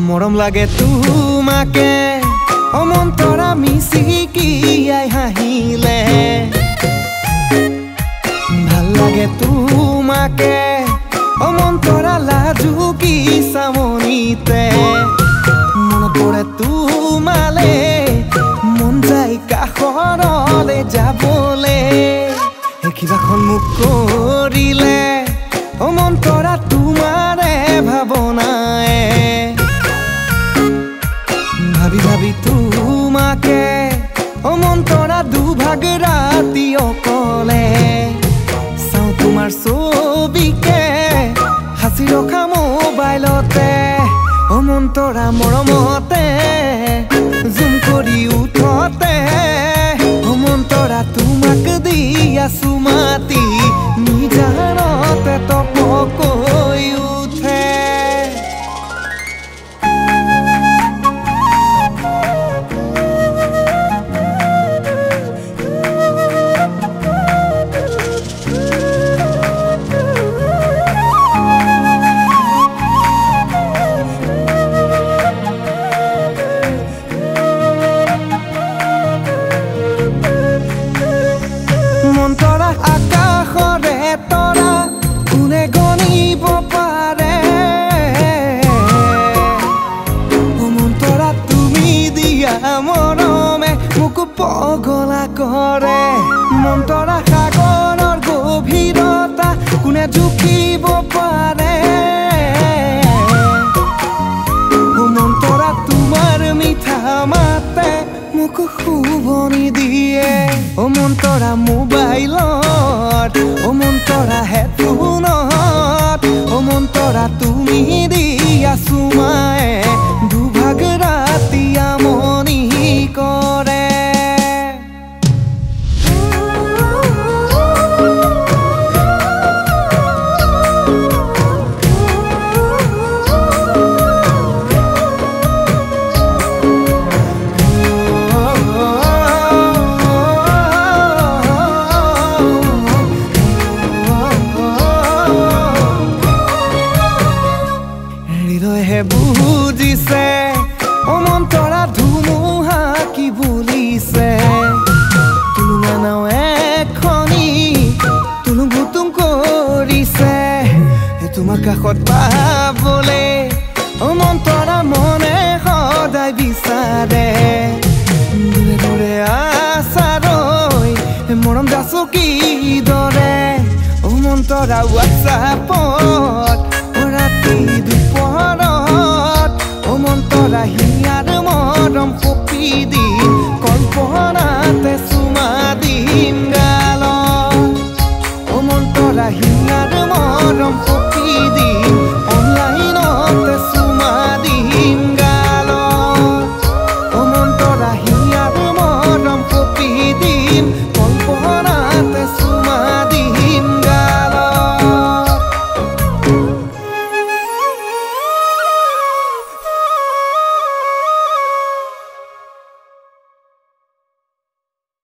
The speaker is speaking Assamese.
মৰম লাগে তোমাকে অমন্তৰা মিচিকিয়াই হাঁহিলে ভাল লাগে তোমাকে অমন্তৰা লাজুকী চামনিতে মনত পৰে তোমালে মন যায় কাষৰলে যাবলে কিবাখন মোক কৰিলে অমন্তৰা তোমাৰে ভাৱনায়ে ভাবি ভাবি তোমাকে অমন্তৰা দুভাগ ৰাতি অকলে চাওঁ তোমাৰ ছবিকে হাসি ৰখা মোবাইলতে অমন্তৰা মৰমতে জুম কৰি উঠতে অমন্তৰা তোমাক দি আছো মাতি নিজানতে তপকৈ উঠে মন্তৰা আকাশৰে তৰা কোনে গণিব পাৰে মন্তৰা তুমি দিয়া মৰমে মোক পগলা কৰে মন্তৰা সাগৰৰ গভীৰতা কোনে জুখিব পাৰে মন্তৰা তোমাৰ মিঠা মাতে মোক শুভনি দিয়ে অমন্তৰা মোবাইলত অমন্তৰা হেডফোনত অমন্তৰা তুমি দিয়া চুমায়ে দুভাগ ৰাতি আমনি কৰে বুজিছে অমন্তৰা ধুমুহা কি বুলিছে তুলুঙা নাও এখনি তুলুং ভুতুং কৰিছে তোমাৰ কাষত পাবলে অমন্তৰা মনে সদায় বিচাৰে দূৰে দূৰে আছাৰৈ মৰম যাচুকি দৰে অমন্তৰা হোৱাটছআপত ৰাতি দুপৰত অমন্তৰা হিয়াৰ মৰম কপি দিম কল্পনাতে চুমা দিম